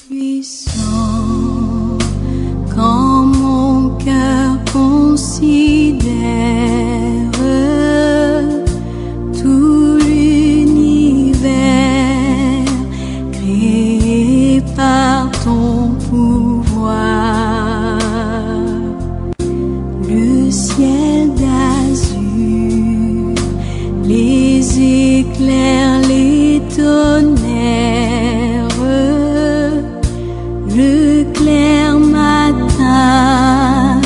Tout-puissant, quand mon cœur considère tout l'univers créé par ton pouvoir, le ciel d'azur, les éclairs, les tonnerres, le clair matin,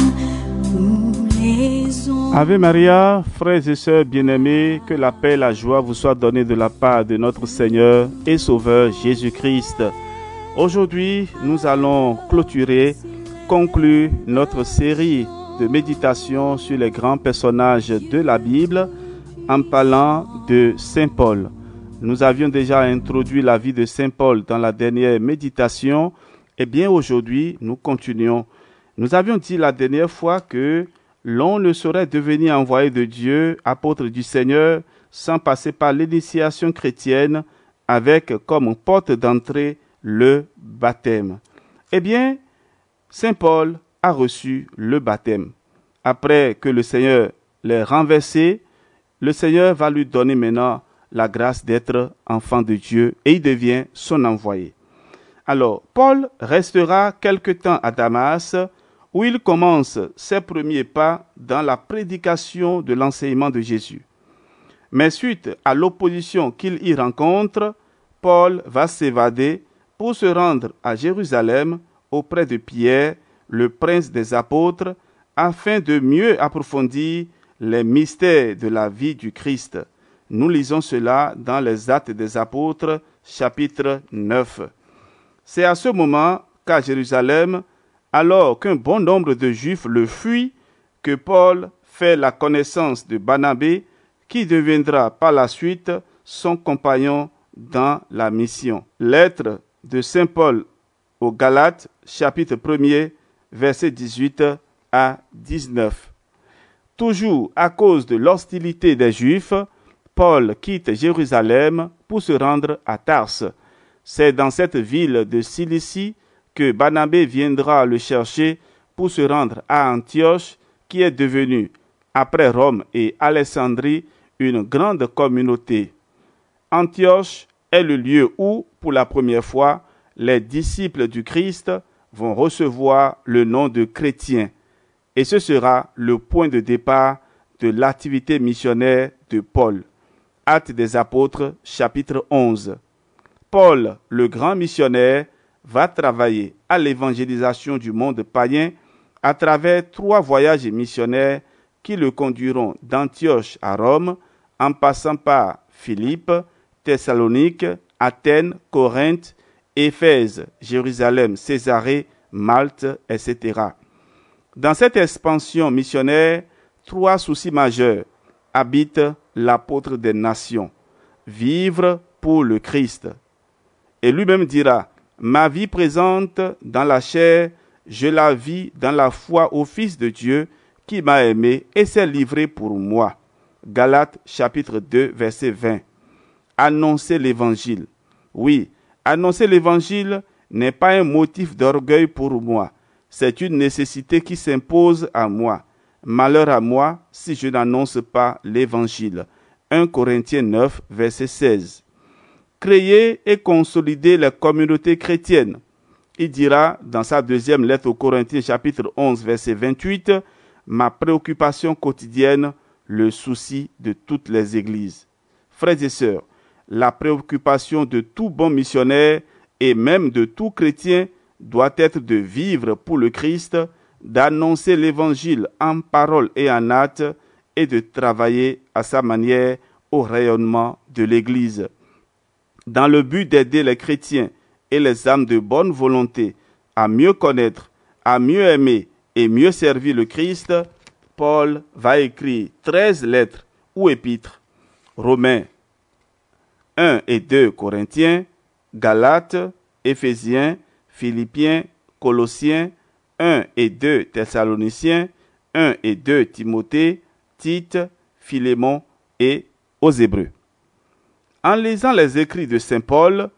où les ondes... Ave Maria, frères et sœurs bien-aimés, que la paix et la joie vous soient données de la part de notre Seigneur et Sauveur Jésus-Christ. Aujourd'hui, nous allons conclure notre série de méditation sur les grands personnages de la Bible en parlant de Saint Paul. Nous avions déjà introduit la vie de Saint Paul dans la dernière méditation. Eh bien, aujourd'hui, nous continuons. Nous avions dit la dernière fois que l'on ne saurait devenir envoyé de Dieu, apôtre du Seigneur, sans passer par l'initiation chrétienne avec comme porte d'entrée le baptême. Eh bien, Saint Paul a reçu le baptême. Après que le Seigneur l'ait renversé, le Seigneur va lui donner maintenant la grâce d'être enfant de Dieu et il devient son envoyé. Alors, Paul restera quelque temps à Damas où il commence ses premiers pas dans la prédication de l'enseignement de Jésus. Mais suite à l'opposition qu'il y rencontre, Paul va s'évader pour se rendre à Jérusalem auprès de Pierre, le prince des apôtres, afin de mieux approfondir les mystères de la vie du Christ. Nous lisons cela dans les Actes des Apôtres, chapitre 9. C'est à ce moment qu'à Jérusalem, alors qu'un bon nombre de Juifs le fuient, que Paul fait la connaissance de Barnabé, qui deviendra par la suite son compagnon dans la mission. Lettre de Saint Paul aux Galates, chapitre 1er, versets 18 à 19. Toujours à cause de l'hostilité des Juifs, Paul quitte Jérusalem pour se rendre à Tarse. C'est dans cette ville de Cilicie que Barnabé viendra le chercher pour se rendre à Antioche, qui est devenue, après Rome et Alexandrie, une grande communauté. Antioche est le lieu où, pour la première fois, les disciples du Christ vont recevoir le nom de chrétiens. Et ce sera le point de départ de l'activité missionnaire de Paul. Actes des Apôtres, chapitre 11. Paul, le grand missionnaire, va travailler à l'évangélisation du monde païen à travers 3 voyages missionnaires qui le conduiront d'Antioche à Rome, en passant par Philippe, Thessalonique, Athènes, Corinthe, Éphèse, Jérusalem, Césarée, Malte, etc. Dans cette expansion missionnaire, 3 soucis majeurs habitent l'apôtre des nations: vivre pour le Christ. Et lui-même dira: ma vie présente dans la chair, je la vis dans la foi au Fils de Dieu qui m'a aimé et s'est livré pour moi. Galates chapitre 2 verset 20. Annoncer l'évangile. Oui, annoncer l'évangile n'est pas un motif d'orgueil pour moi. C'est une nécessité qui s'impose à moi. Malheur à moi si je n'annonce pas l'évangile. 1 Corinthiens 9 verset 16. Créer et consolider les communautés chrétiennes. Il dira dans sa deuxième lettre aux Corinthiens chapitre 11 verset 28, ma préoccupation quotidienne, le souci de toutes les églises. Frères et sœurs, la préoccupation de tout bon missionnaire et même de tout chrétien doit être de vivre pour le Christ, d'annoncer l'évangile en parole et en acte et de travailler à sa manière au rayonnement de l'Église. Dans le but d'aider les chrétiens et les âmes de bonne volonté à mieux connaître, à mieux aimer et mieux servir le Christ, Paul va écrire 13 lettres ou épîtres: Romains, 1 et 2 Corinthiens, Galates, Éphésiens, Philippiens, Colossiens, 1 et 2 Thessaloniciens, 1 et 2 Timothée, Tite, Philémon et aux Hébreux. En lisant les écrits de Saint Paul,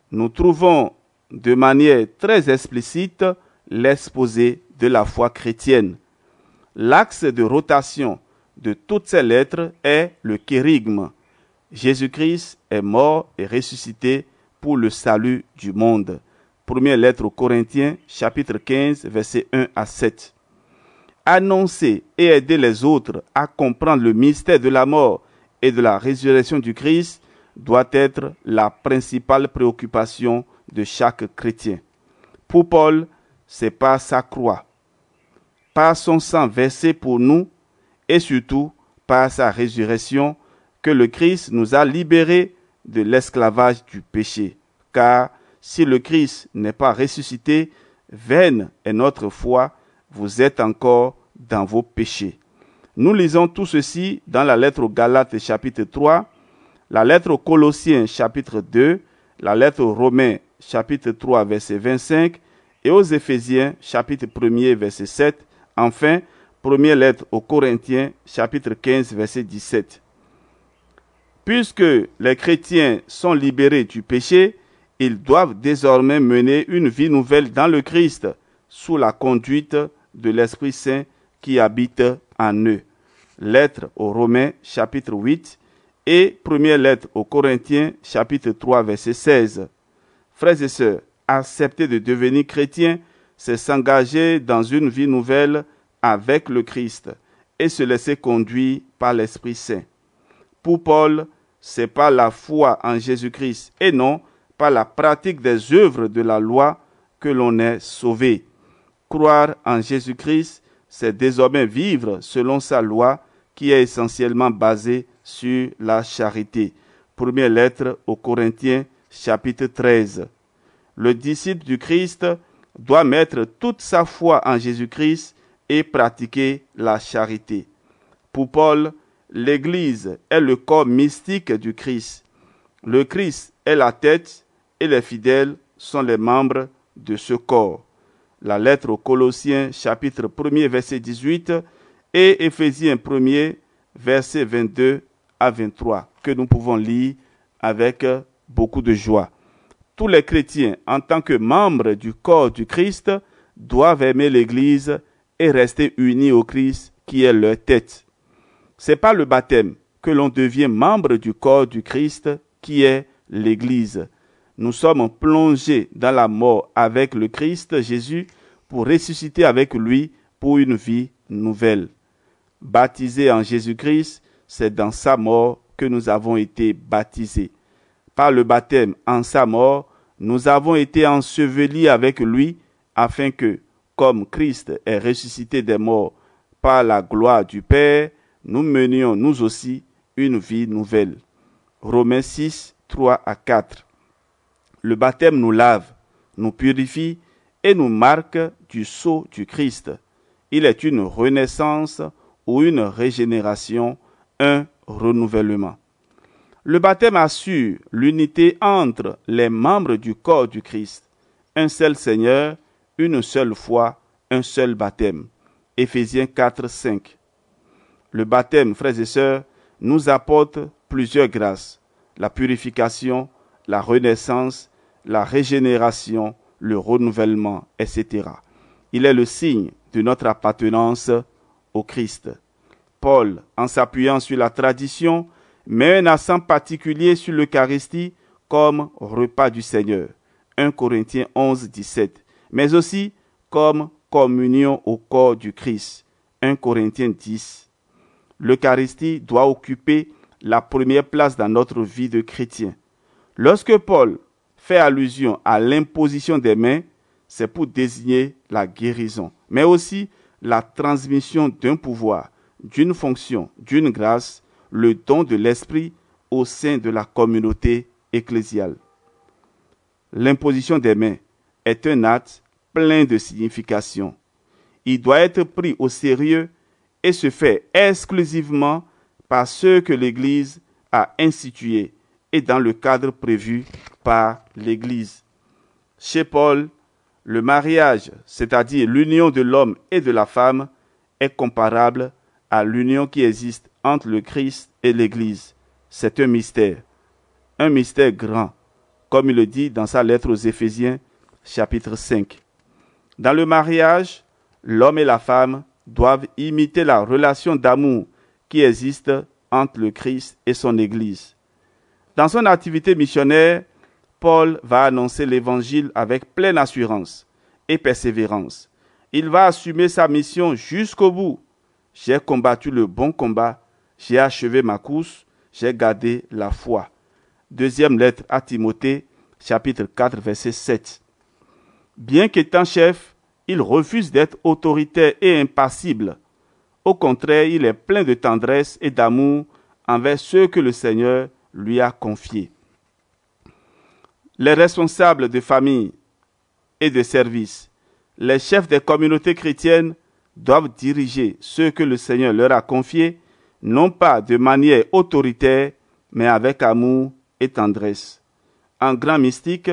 nous trouvons de manière très explicite l'exposé de la foi chrétienne. L'axe de rotation de toutes ces lettres est le kérygme. Jésus-Christ est mort et ressuscité pour le salut du monde. Première lettre aux Corinthiens, chapitre 15, versets 1 à 7. Annoncer et aider les autres à comprendre le mystère de la mort et de la résurrection du Christ doit être la principale préoccupation de chaque chrétien. Pour Paul, c'est par sa croix, par son sang versé pour nous et surtout par sa résurrection que le Christ nous a libérés de l'esclavage du péché. Car si le Christ n'est pas ressuscité, vaine est notre foi, vous êtes encore dans vos péchés. Nous lisons tout ceci dans la lettre aux Galates chapitre 3, la lettre aux Colossiens chapitre 2, la lettre aux Romains chapitre 3 verset 25 et aux Éphésiens chapitre 1er verset 7, enfin première lettre aux Corinthiens chapitre 15 verset 17. Puisque les chrétiens sont libérés du péché, ils doivent désormais mener une vie nouvelle dans le Christ, sous la conduite de l'Esprit Saint qui habite en eux. Lettre aux Romains, chapitre 8, et première lettre aux Corinthiens, chapitre 3, verset 16. Frères et sœurs, accepter de devenir chrétien, c'est s'engager dans une vie nouvelle avec le Christ et se laisser conduire par l'Esprit Saint. Pour Paul, c'est par la foi en Jésus-Christ et non par la pratique des œuvres de la loi que l'on est sauvé. Croire en Jésus-Christ, c'est désormais vivre selon sa loi qui est essentiellement basée sur la charité. Première lettre aux Corinthiens, chapitre 13. Le disciple du Christ doit mettre toute sa foi en Jésus-Christ et pratiquer la charité. Pour Paul, l'Église est le corps mystique du Christ. Le Christ est la tête et les fidèles sont les membres de ce corps. La lettre aux Colossiens, chapitre 1er, verset 18 et Éphésiens 1er, verset 22 à 23, que nous pouvons lire avec beaucoup de joie. Tous les chrétiens, en tant que membres du corps du Christ, doivent aimer l'Église et rester unis au Christ qui est leur tête. C'est par le baptême que l'on devient membre du corps du Christ qui est l'Église. Nous sommes plongés dans la mort avec le Christ Jésus pour ressusciter avec lui pour une vie nouvelle. Baptisés en Jésus-Christ, c'est dans sa mort que nous avons été baptisés. Par le baptême en sa mort, nous avons été ensevelis avec lui afin que, comme Christ est ressuscité des morts par la gloire du Père, nous menions nous aussi une vie nouvelle. Romains 6, 3 à 4. Le baptême nous lave, nous purifie et nous marque du sceau du Christ. Il est une renaissance ou une régénération, un renouvellement. Le baptême assure l'unité entre les membres du corps du Christ. Un seul Seigneur, une seule foi, un seul baptême. Éphésiens 4, 5. Le baptême, frères et sœurs, nous apporte plusieurs grâces. La purification, la renaissance, la régénération, le renouvellement, etc. Il est le signe de notre appartenance au Christ. Paul, en s'appuyant sur la tradition, met un accent particulier sur l'Eucharistie comme repas du Seigneur. 1 Corinthiens 11, 17. Mais aussi comme communion au corps du Christ. 1 Corinthiens 10. L'Eucharistie doit occuper la première place dans notre vie de chrétien. Lorsque Paul fait allusion à l'imposition des mains, c'est pour désigner la guérison, mais aussi la transmission d'un pouvoir, d'une fonction, d'une grâce, le don de l'Esprit au sein de la communauté ecclésiale. L'imposition des mains est un acte plein de signification. Il doit être pris au sérieux et se fait exclusivement par ceux que l'Église a institués et dans le cadre prévu par l'Église. Chez Paul, le mariage, c'est-à-dire l'union de l'homme et de la femme, est comparable à l'union qui existe entre le Christ et l'Église. C'est un mystère grand, comme il le dit dans sa lettre aux Éphésiens, chapitre 5. Dans le mariage, l'homme et la femme doivent imiter la relation d'amour qui existe entre le Christ et son Église. Dans son activité missionnaire, Paul va annoncer l'Évangile avec pleine assurance et persévérance. Il va assumer sa mission jusqu'au bout. J'ai combattu le bon combat, j'ai achevé ma course, j'ai gardé la foi. Deuxième lettre à Timothée, chapitre 4, verset 7. Bien qu'étant chef, il refuse d'être autoritaire et impassible. Au contraire, il est plein de tendresse et d'amour envers ceux que le Seigneur lui a confiés. Les responsables de famille et de service, les chefs des communautés chrétiennes doivent diriger ceux que le Seigneur leur a confiés, non pas de manière autoritaire, mais avec amour et tendresse. Un grand mystique,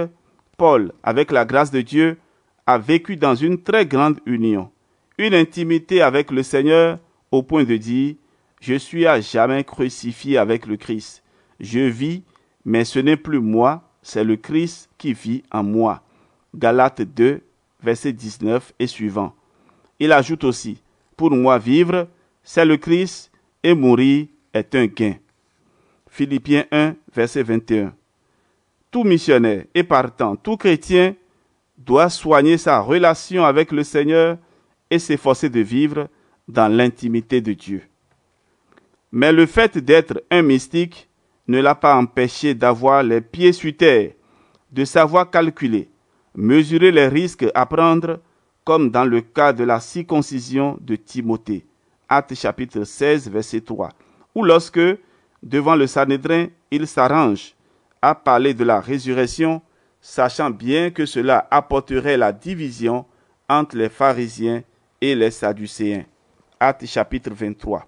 Paul, avec la grâce de Dieu, a vécu dans une très grande union, une intimité avec le Seigneur au point de dire « Je suis à jamais crucifié avec le Christ. Je vis, mais ce n'est plus moi, c'est le Christ qui vit en moi. » Galates 2, verset 19 et suivant. Il ajoute aussi « Pour moi vivre, c'est le Christ et mourir est un gain. » Philippiens 1, verset 21. Tout missionnaire et partant, tout chrétien doit soigner sa relation avec le Seigneur et s'efforcer de vivre dans l'intimité de Dieu. Mais le fait d'être un mystique ne l'a pas empêché d'avoir les pieds sur terre, de savoir calculer, mesurer les risques à prendre, comme dans le cas de la circoncision de Timothée, Actes chapitre 16, verset 3, ou lorsque, devant le Sanhédrin, il s'arrange à parler de la résurrection, sachant bien que cela apporterait la division entre les pharisiens et les sadducéens. Actes chapitre 23.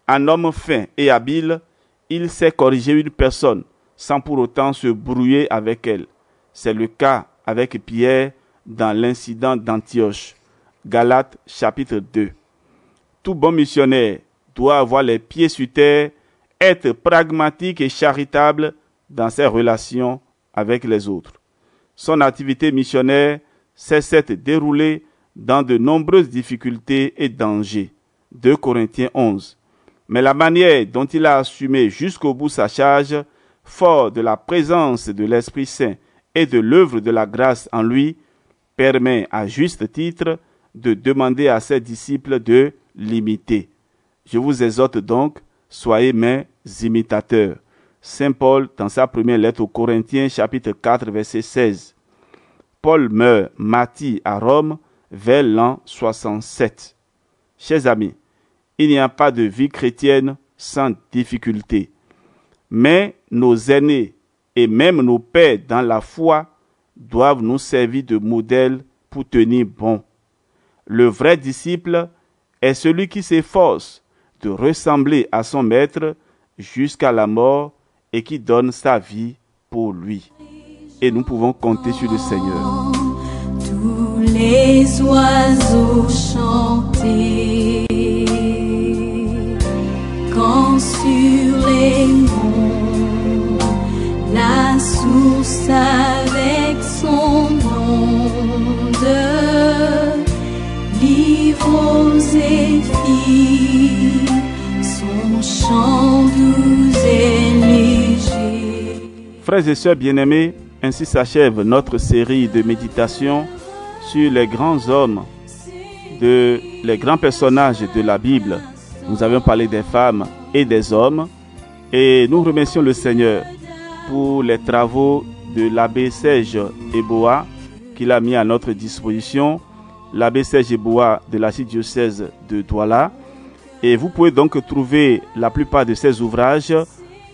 Un homme fin et habile, il sait corriger une personne sans pour autant se brouiller avec elle. C'est le cas avec Pierre dans l'incident d'Antioche. Galates chapitre 2. Tout bon missionnaire doit avoir les pieds sur terre, être pragmatique et charitable dans ses relations avec les autres. Son activité missionnaire s'est déroulée dans de nombreuses difficultés et dangers. 2 Corinthiens 11. Mais la manière dont il a assumé jusqu'au bout sa charge, fort de la présence de l'Esprit Saint et de l'œuvre de la grâce en lui, permet à juste titre de demander à ses disciples de l'imiter. Je vous exhorte donc, soyez mes imitateurs. Saint Paul, dans sa première lettre aux Corinthiens, chapitre 4, verset 16. Paul meurt martyr à Rome vers l'an 67. Chers amis, il n'y a pas de vie chrétienne sans difficulté. Mais nos aînés et même nos pères dans la foi doivent nous servir de modèle pour tenir bon. Le vrai disciple est celui qui s'efforce de ressembler à son maître jusqu'à la mort et qui donne sa vie pour lui. Et nous pouvons compter sur le Seigneur. Tous les oiseaux chantaient quand sur les monts la source avec son onde livre aux éphirs son chant doux et léger. Frères et sœurs bien-aimés, ainsi s'achève notre série de méditation sur les grands hommes, les grands personnages de la Bible. Nous avons parlé des femmes et des hommes et nous remercions le Seigneur pour les travaux de l'abbé Serge Eboa qu'il a mis à notre disposition, l'abbé Serge Eboa de l'archidiocèse de Douala. Et vous pouvez donc trouver la plupart de ces ouvrages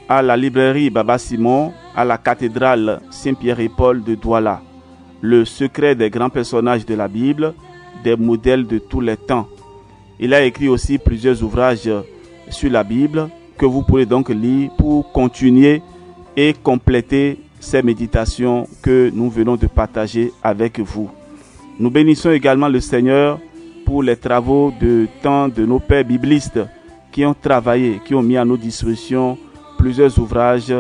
à la librairie Baba Simon, à la cathédrale Saint-Pierre et Paul de Douala. Le secret des grands personnages de la Bible, des modèles de tous les temps. Il a écrit aussi plusieurs ouvrages sur la Bible que vous pourrez donc lire pour continuer et compléter ces méditations que nous venons de partager avec vous. Nous bénissons également le Seigneur pour les travaux de tant de nos pères biblistes qui ont travaillé, qui ont mis à nos dispositions plusieurs ouvrages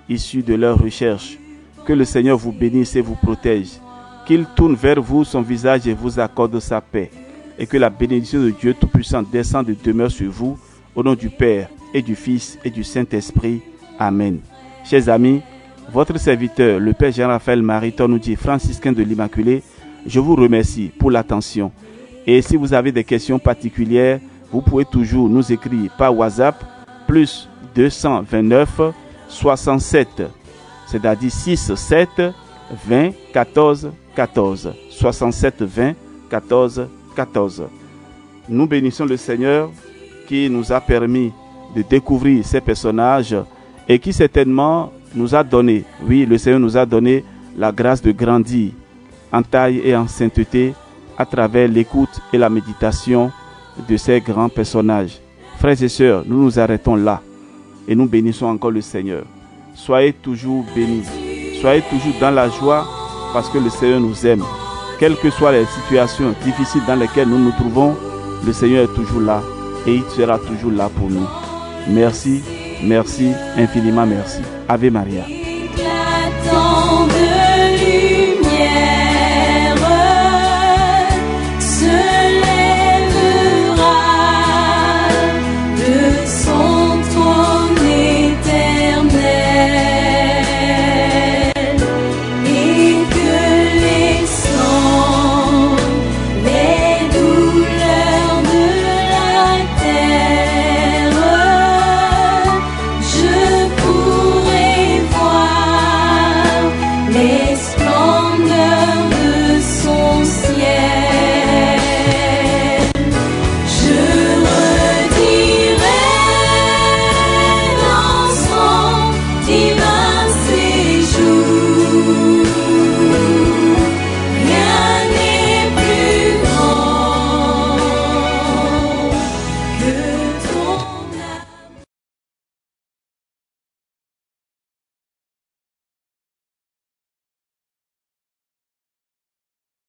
issus de leurs recherches. Que le Seigneur vous bénisse et vous protège. qu'il tourne vers vous son visage et vous accorde sa paix. Et que la bénédiction de Dieu Tout-Puissant descende et demeure sur vous, au nom du Père et du Fils et du Saint-Esprit. Amen. Chers amis, votre serviteur, le Père Jean-Raphaël Mariton, nous dit franciscain de l'Immaculée, je vous remercie pour l'attention. Et si vous avez des questions particulières, vous pouvez toujours nous écrire par WhatsApp, plus 229 67, c'est-à-dire 6 7 20 14 14, 67 20 14 14. Nous bénissons le Seigneur qui nous a permis de découvrir ces personnages et qui certainement nous a donné, oui, le Seigneur nous a donné la grâce de grandir en taille et en sainteté à travers l'écoute et la méditation de ces grands personnages. Frères et sœurs, nous nous arrêtons là et nous bénissons encore le Seigneur. Soyez toujours bénis, soyez toujours dans la joie parce que le Seigneur nous aime. Quelles que soient les situations difficiles dans lesquelles nous nous trouvons, le Seigneur est toujours là et il sera toujours là pour nous. Merci, merci, infiniment merci. Ave Maria. Éclatant